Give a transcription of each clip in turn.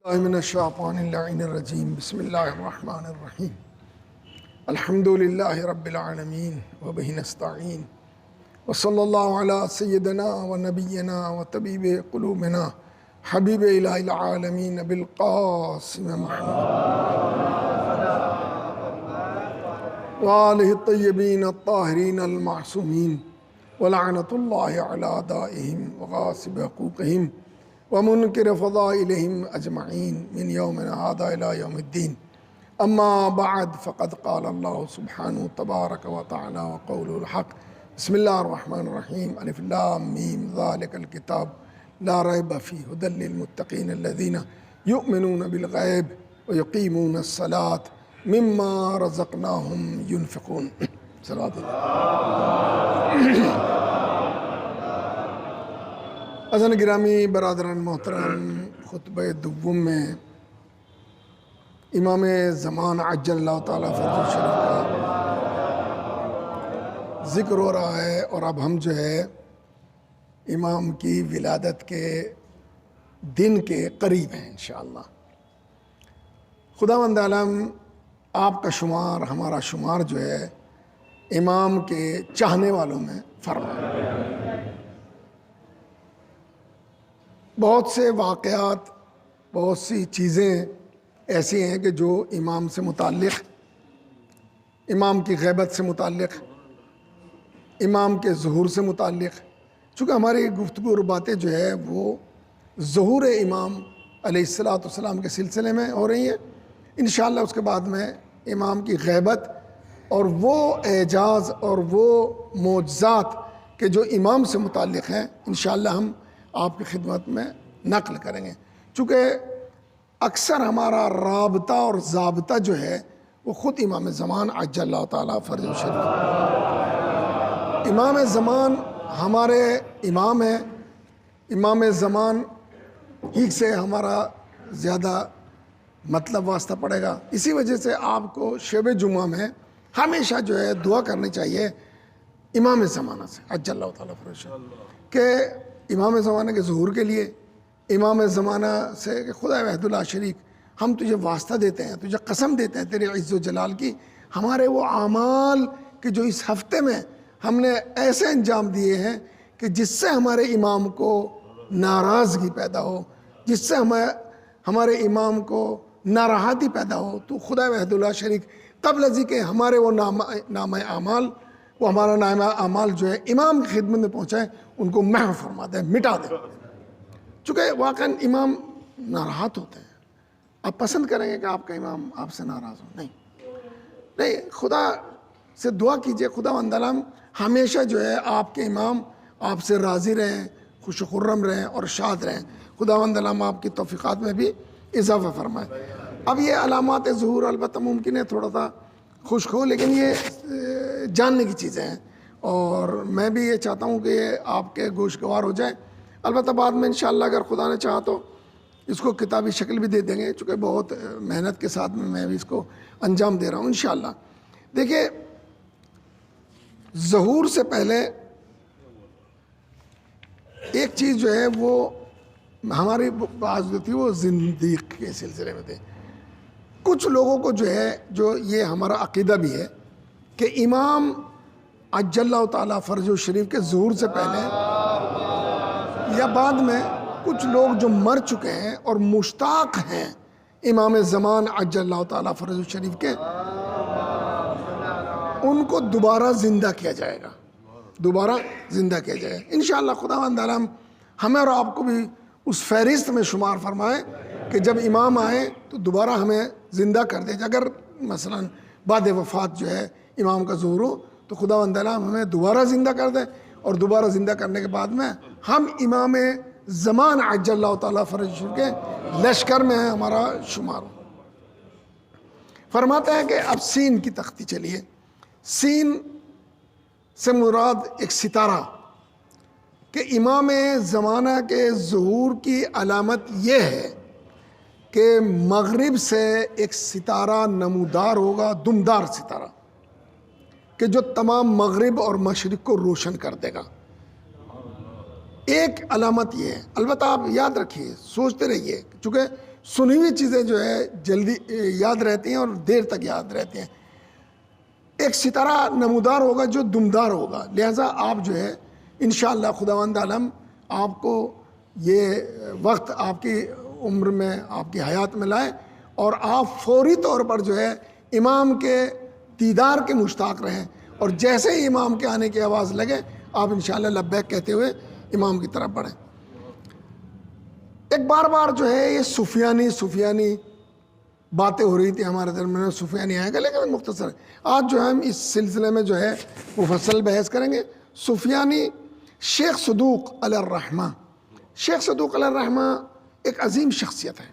من الشیطان اللعین الرجیم بسم اللہ الرحمن الرحیم الحمد للہ رب العالمین وبہ نستعین وصلی اللہ علی سیدنا و نبینا و طبیب قلوبنا حبیب الہ العالمین بالقاسم محمد وآلہ الطیبین الطاہرین المعصومین ولعنۃ اللہ علی اعدائہم وغاصب حقوقہم ومنکر فضائلہم اجمعین من یومنا ھذا الی یوم الدین اما بعد فقد قال اللہ سبحانہ تبارک و تعالی وقول الحق بسم اللہ الرحمن الرحیم الف لام میم ذالک الکتاب لا ریب فیہ ھدی للمتقین الذین یؤمنون بالغیب ویقیمون الصلاۃ مما رزقناہم ینفقون صلوات اللہ عزیزان گرامی برادران محترم، خطبہ دوم میں امام زمان عجل اللہ تعالیٰ فرج الشریف کا ذکر ہو رہا ہے، اور اب ہم جو ہے امام کی ولادت کے دن کے قریب ہیں انشاءاللہ۔ خداوند عالم آپ کا شمار، ہمارا شمار جو ہے امام کے چاہنے والوں میں فرمائے۔ بہت سے واقعات، بہت سی چیزیں ایسی ہیں کہ جو امام سے متعلق، امام کی غیبت سے متعلق، امام کے ظہور سے متعلق، چونکہ ہماری گفتگو اور باتیں جو ہے وہ ظہور امام علیہ السلام کے سلسلے میں ہو رہی ہیں۔ انشاءاللہ اس کے بعد میں امام کی غیبت اور وہ اعجاز اور وہ معجزات کہ جو امام سے متعلق ہیں انشاءاللہ ہم آپ کی خدمت میں نقل کریں گے، چونکہ اکثر ہمارا رابطہ اور ضابطہ جو ہے وہ خود امام زمان عجل اللہ تعالیٰ فرج الشریف۔ امام زمان ہمارے امام ہیں، امام زمان ہی سے ہمارا زیادہ مطلب واسطہ پڑے گا، اسی وجہ سے آپ کو شب جمعہ میں ہمیشہ جو ہے دعا کرنی چاہیے امام زمانہ سے عجل اللہ تعالیٰ فرج الشریف کہ امام زمانہ کے ظہور کے لیے، امام زمانہ سے کہ خدا وحدہ لا شریک ہم تجھے واسطہ دیتے ہیں، تجھے قسم دیتے ہیں تیرے عز و جلال کی، ہمارے وہ اعمال کہ جو اس ہفتے میں ہم نے ایسے انجام دیے ہیں کہ جس سے ہمارے امام کو ناراضگی پیدا ہو، جس سے ہمارے امام کو ناراحتی پیدا ہو، تو خدا وحدہ لا شریک قبل ازی کہ ہمارے وہ نامہ اعمال، وہ ہمارا نامہ اعمال جو ہے امام کی خدمت میں پہنچائے، ان کو محو فرما دے، مٹا دے، چونکہ واقعاً امام ناراحت ہوتے ہیں۔ آپ پسند کریں گے کہ آپ کا امام آپ سے ناراض ہو؟ نہیں، خدا سے دعا کیجئے خداوند عالم ہمیشہ جو ہے آپ کے امام آپ سے راضی رہیں، خوش و خرم رہیں اور شاد رہیں۔ خداوند عالم آپ کی توفیقات میں بھی اضافہ فرمائے۔ اب یہ علامات ظہور البتہ ممکن ہے تھوڑا سا خشک ہو، لیکن یہ جاننے کی چیزیں ہیں، اور میں بھی یہ چاہتا ہوں کہ یہ آپ کے گوشگوار ہو جائیں۔ البتہ بعد میں انشاءاللہ اگر خدا نے چاہا تو اس کو کتابی شکل بھی دے دیں گے، چونکہ بہت محنت کے ساتھ میں بھی اس کو انجام دے رہا ہوں انشاءاللہ۔ دیکھیے، ظہور سے پہلے ایک چیز جو ہے وہ ہماری بات جو تھی وہ زندیق کے سلسلے میں تھے۔ کچھ لوگوں کو جو ہے، جو یہ ہمارا عقیدہ بھی ہے کہ امام عجل اللہ تعالیٰ فرج الشریف کے ظہور سے پہلے یا بعد میں کچھ لوگ جو مر چکے ہیں اور مشتاق ہیں امام زمان عجل اللہ تعالیٰ فرج الشریف کے، ان کو دوبارہ زندہ کیا جائے گا، دوبارہ زندہ کیا جائے گا انشاءاللہ۔ خداوند عالم ہمیں اور آپ کو بھی اس فہرست میں شمار فرمائے کہ جب امام آئے تو دوبارہ ہمیں زندہ کر دے۔ اگر مثلا بعد وفات جو ہے امام کا ظہور ہو تو خداوند عالم ہمیں دوبارہ زندہ کر دے، اور دوبارہ زندہ کرنے کے بعد میں ہم امام زمان عجل اللہ تعالیٰ فرج الشریف کے لشکر میں ہیں، ہمارا شمار ہو۔ فرماتے ہیں کہ اب سین کی تختی چلیے۔ سین سے مراد ایک ستارہ، کہ امام زمانہ کے ظہور کی علامت یہ ہے کہ مغرب سے ایک ستارہ نمودار ہوگا، دمدار ستارہ، کہ جو تمام مغرب اور مشرق کو روشن کر دے گا۔ ایک علامت یہ ہے، البتہ آپ یاد رکھیے، سوچتے رہیے، چونکہ سنی ہوئی چیزیں جو ہے جلدی یاد رہتی ہیں اور دیر تک یاد رہتی ہیں. ایک ستارہ نمودار ہوگا جو دمدار ہوگا. لہٰذا آپ جو ہے انشاءاللہ خداوند عالم آپ کو یہ وقت آپ کی عمر میں آپ کی حیات میں لائے اور آپ فوری طور پر جو ہے امام کے دیدار کے مشتاق رہیں, اور جیسے ہی امام کے آنے کی آواز لگے آپ انشاءاللہ لبیک کہتے ہوئے امام کی طرف بڑھیں. ایک بار جو ہے یہ سفیانی باتیں ہو رہی تھی ہمارے درمیان, سفیانی آئے گا لیکن مختصر ہے. آج جو ہے ہم اس سلسلے میں جو ہے مفصل بحث کریں گے. سفیانی شیخ صدوق علیہ الرحمہ. شیخ صدوق علیہ الرحمہ ایک عظیم شخصیت ہے.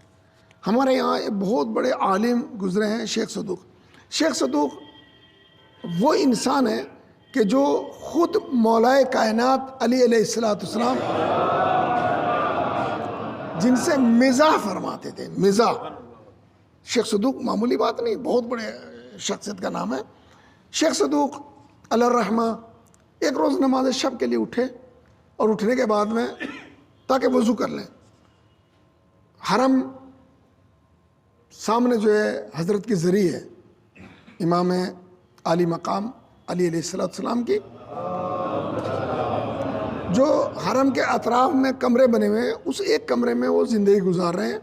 ہمارے یہاں ایک بہت بڑے عالم گزرے ہیں شیخ صدوق. شیخ صدوق وہ انسان ہے کہ جو خود مولائے کائنات علی علیہ السلام جن سے مزاح فرماتے تھے. مزاح. شیخ صدوق معمولی بات نہیں, بہت بڑے شخصیت کا نام ہے. شیخ صدوق علیہ الرحمہ ایک روز نماز شب کے لیے اٹھے, اور اٹھنے کے بعد میں تاکہ وضو کر لیں, حرم سامنے جو ہے حضرت کی زری ہے, امام عالی مقام علی علیہ السلام کی, جو حرم کے اطراف میں کمرے بنے ہوئے ہیں, اس ایک کمرے میں وہ زندگی گزار رہے ہیں.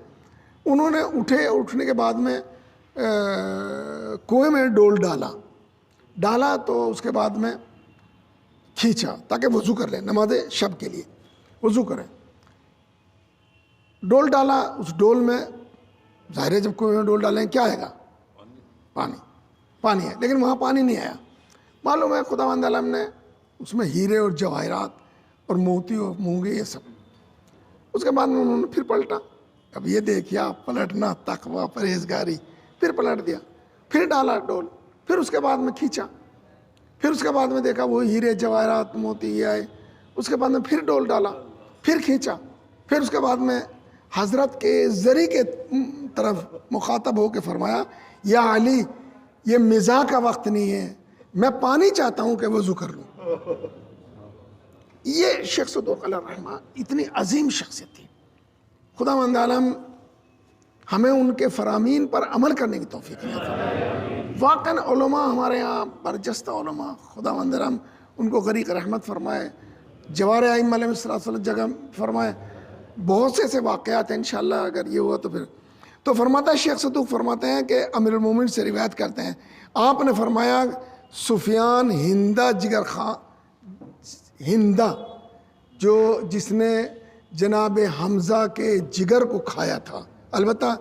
انہوں نے اٹھنے کے بعد میں کنویں میں ڈول ڈالا تو اس کے بعد میں کھینچا تاکہ وضو کر لیں, نماز شب کے لیے وضو کریں. ڈول ڈالا, اس ڈول میں ظاہر ہے جب کنویں میں ڈول ڈالیں کیا آئے گا؟ پانی ہے, لیکن وہاں پانی نہیں آیا. معلوم ہے خداوند عالم نے اس میں ہیرے اور جواہرات اور موتی اور مونگے یہ سب. اس کے بعد میں انہوں نے پھر پلٹا. اب یہ دیکھیا پلٹنا تقویٰ پرہیزگاری. پھر پلٹ دیا, پھر ڈالا ڈول, پھر اس کے بعد میں کھینچا, پھر اس کے بعد میں دیکھا وہ ہیرے جواہرات موتی یہ آئے. اس کے بعد میں پھر ڈول ڈالا, پھر کھینچا, پھر اس کے بعد میں حضرت کے زری کے طرف مخاطب ہو کے فرمایا, یا علی یہ مزاح کا وقت نہیں ہے, میں پانی چاہتا ہوں کہ وضو کر لوں. یہ شیخ صدوق علیہ الرحمہ اتنی عظیم شخصیت تھی. خداوند عالم ہمیں ان کے فرامین پر عمل کرنے کی توفیق عطا. واقعاً علماء ہمارے یہاں برجستہ علماء, خداوند عالم ان کو غریق رحمت فرمائے, جوار ائمہ علیہ الصلوۃ جگہ فرمائے. بہت سے ایسے واقعات ہیں انشاءاللہ اگر یہ ہوا تو پھر تو فرماتا ہے شیخ صدوق فرماتے ہیں کہ امیر المومنین سے روایت کرتے ہیں, آپ نے فرمایا سفیان ہندہ جو جس نے جناب حمزہ کے جگر کو کھایا تھا, البتہ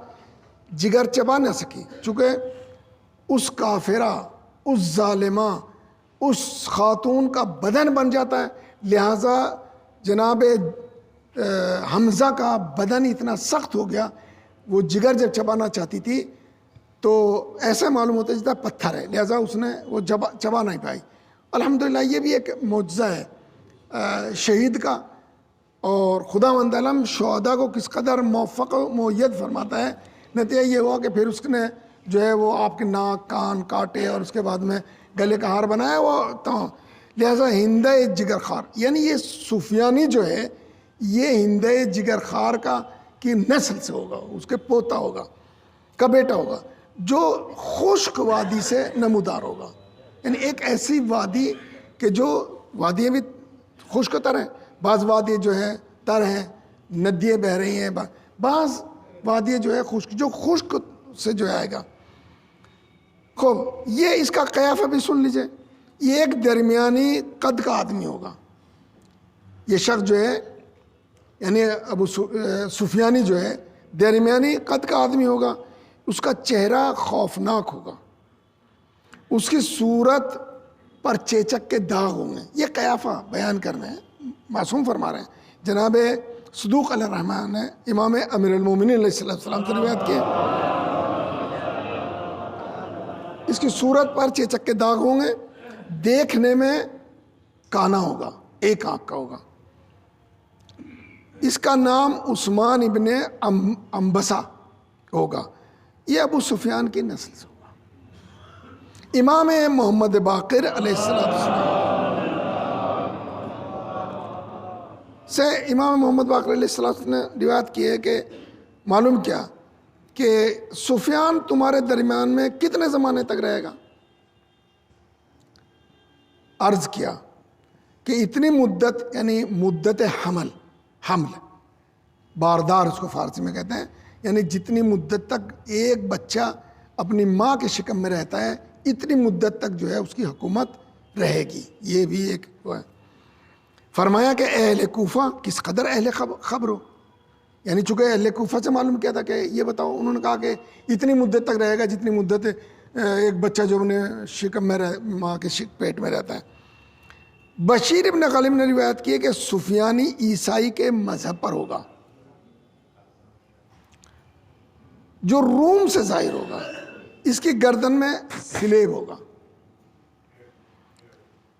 جگر چبا نہ سکی چونکہ اس کافرہ, اس ظالمہ, اس خاتون کا بدن بن جاتا ہے, لہٰذا جناب حمزہ کا بدن اتنا سخت ہو گیا, وہ جگر جب چبانا چاہتی تھی تو ایسا معلوم ہوتا ہے جیسا پتھر ہے, لہٰذا اس نے وہ چبا نہیں پائی. الحمدللہ یہ بھی ایک معجزہ ہے شہید کا, اور خداوند عالم شہداء کو کس قدر موفق و مؤید فرماتا ہے. نتیجہ یہ ہوا کہ پھر اس نے جو ہے وہ آپ کے ناک کان کاٹے اور اس کے بعد میں گلے کا ہار بنایا وہ تو, لہٰذا ہندہ جگر خار, یعنی یہ سفیانی جو ہے یہ ہندہ جگر خار کی نسل سے ہوگا, اس کے پوتا ہوگا, کا بیٹا ہوگا, جو خشک وادی سے نمودار ہوگا. یعنی ایک ایسی وادی کہ جو وادیاں بھی خشک تر ہیں, بعض وادی جو ہے تر ہیں, ندیاں بہہ رہی ہیں, بعض وادی جو ہے خشک, جو خشک سے جو آئے گا. خوب یہ اس کا قیافہ بھی سن لیجئے, یہ ایک درمیانی قد کا آدمی ہوگا. یہ شخص جو ہے یعنی ابو سفیانی جو ہے درمیانی قد کا آدمی ہوگا, اس کا چہرہ خوفناک ہوگا, اس کی صورت پر چیچک کے داغ ہوں گے. یہ قیافہ بیان کر رہے ہیں, معصوم فرما رہے ہیں. جناب صدوق علیہ الرحمہ نے امام امیر المومنین علیہ السلام سے روایت کی, اس کی صورت پر چیچک کے داغ ہوں گے, دیکھنے میں کانا ہوگا, ایک آنکھ کا ہوگا. اس کا نام عثمان ابن انبسہ ہوگا, یہ ابو سفیان کی نسل سے ہوگا. امام محمد باقر علیہ السلام سے امام محمد باقر علیہ السلام نے روایت کی ہے کہ معلوم کیا کہ سفیان تمہارے درمیان میں کتنے زمانے تک رہے گا؟ عرض کیا کہ اتنی مدت، یعنی مدت حمل باردار اس کو فارسی میں کہتے ہیں، یعنی جتنی مدت تک ایک بچہ اپنی ماں کے شکم میں رہتا ہے اتنی مدت تک جو ہے اس کی حکومت رہے گی. یہ بھی ایک وہ ہے. فرمایا کہ اہل کوفہ کس قدر اہل خبر ہو، یعنی چونکہ اہل کوفہ سے معلوم کیا تھا کہ یہ بتاؤ، انہوں نے کہا کہ اتنی مدت تک رہے گا جتنی مدت ایک بچہ جو اپنے شکم میں ماں کے پیٹ میں رہتا ہے. بشیر ابن غالب نے روایت کی ہے کہ سفیانی عیسائی کے مذہب پر ہوگا، جو روم سے ظاہر ہوگا، اس کی گردن میں سلیب ہوگا.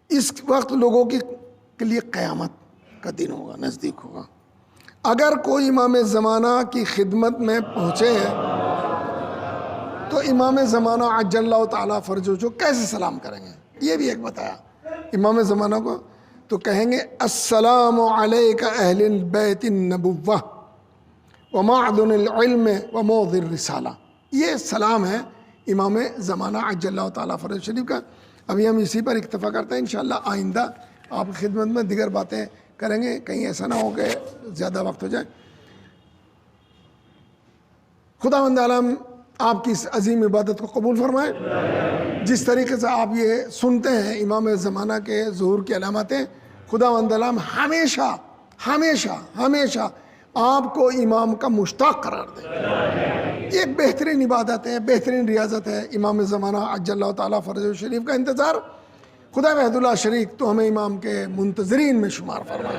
اس وقت لوگوں کے لیے قیامت کا دن ہوگا، نزدیک ہوگا. اگر کوئی امام زمانہ کی خدمت میں پہنچے تو امام زمانہ عجل اللہ تعالیٰ فرجہ جو کیسے سلام کریں گے، یہ بھی ایک بتایا. امام زمانہ کو تو کہیں گے السلام علیک اہل البیت النبوہ ومعدن العلم وموضع الرسالہ. یہ سلام ہے امام زمانہ عجل اللہ تعالیٰ فرجہ شریف کا. ابھی ہم اسی پر اکتفا کرتے ہیں، انشاءاللہ آئندہ آپ کی خدمت میں دیگر باتیں کریں گے، کہیں ایسا نہ ہو کہ زیادہ وقت ہو جائے. خداوند عالم آپ کی اس عظیم عبادت کو قبول فرمائے. جس طریقے سے آپ یہ سنتے ہیں امام زمانہ کے ظہور کی علامتیں، خداوند عالم ہمیشہ ہمیشہ ہمیشہ آپ کو امام کا مشتاق قرار دے. یہ ایک بہترین عبادت ہے، بہترین ریاضت ہے امام زمانہ عجل اللہ تعالیٰ فرجہ شریف کا انتظار. خدا وحد اللہ شریک تو ہمیں امام کے منتظرین میں شمار فرمائے.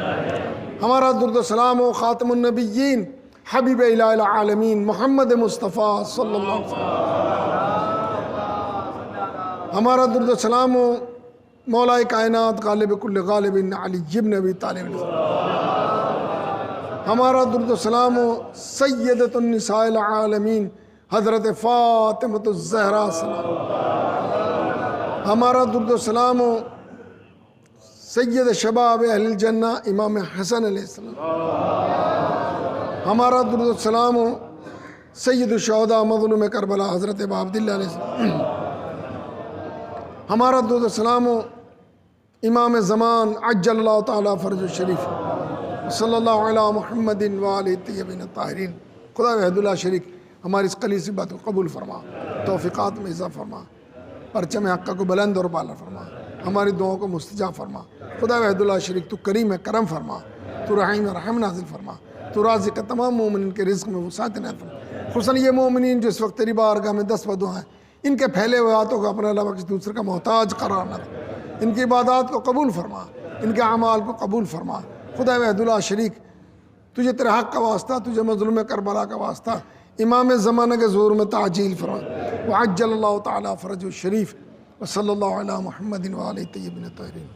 ہمارا درود و سلام و خاتم النبیین حبیب الہ العالمین محمد مصطفیٰ صلی اللہ علیہ وسلم. ہمارا درود و سلام و مولا کائنات غالب کل غالب علی بن ابی طالب. ہمارا درود و سلام و سیدۃ النساء العالمین حضرت فاطمۃ الزہرا سلام. ہمارا درود و سلام و سید شباب اہل الجنہ امام حسن علیہ السلام. ہمارا درود و سلام و سید الشہداء مظلوم کربلا حضرت ابا عبداللہ علیہ السلام. ہمارا درود و سلام و امام زمان عجل اللہ تعالیٰ فرج الشریف صلی اللہ علیہ محمد وآلہ الطیبین الطاہرین. خدا وحد اللہ شریک ہماری اس خلیصی بات کو قبول فرما، توفیقات میں اضافہ فرما، پرچم حق کو بلند اور بالا فرما، ہماری دعاؤں کو مستجاب فرما. خدا وحد اللہ شریک تو کریم ہے، کرم فرما، تو رحیم رحم نازل فرما، تو رازق تمام مومنین کے رزق میں وسعت عنایت فرما. خصوصاً یہ مومنین جو اس وقت تیری بارگاہ میں دست بدعا ہیں، ان کے پھیلے ہوئے ہاتھوں کو اپنے علاوہ کسی دوسرے کا محتاج قرار نہ دے. ان کی عبادات کو قبول فرما، ان کے اعمال کو قبول فرما. خدا وحد اللہ شریک تجھے تیرے حق کا واسطہ، تجھے مظلوم کربلا کا واسطہ امام زمانہ کے ظہور میں تعجیل فرما. وعجل اللہ تعالیٰ فرج الشریف وصلی اللہ علیہ محمد وآلہ الطیبین الطاہرین.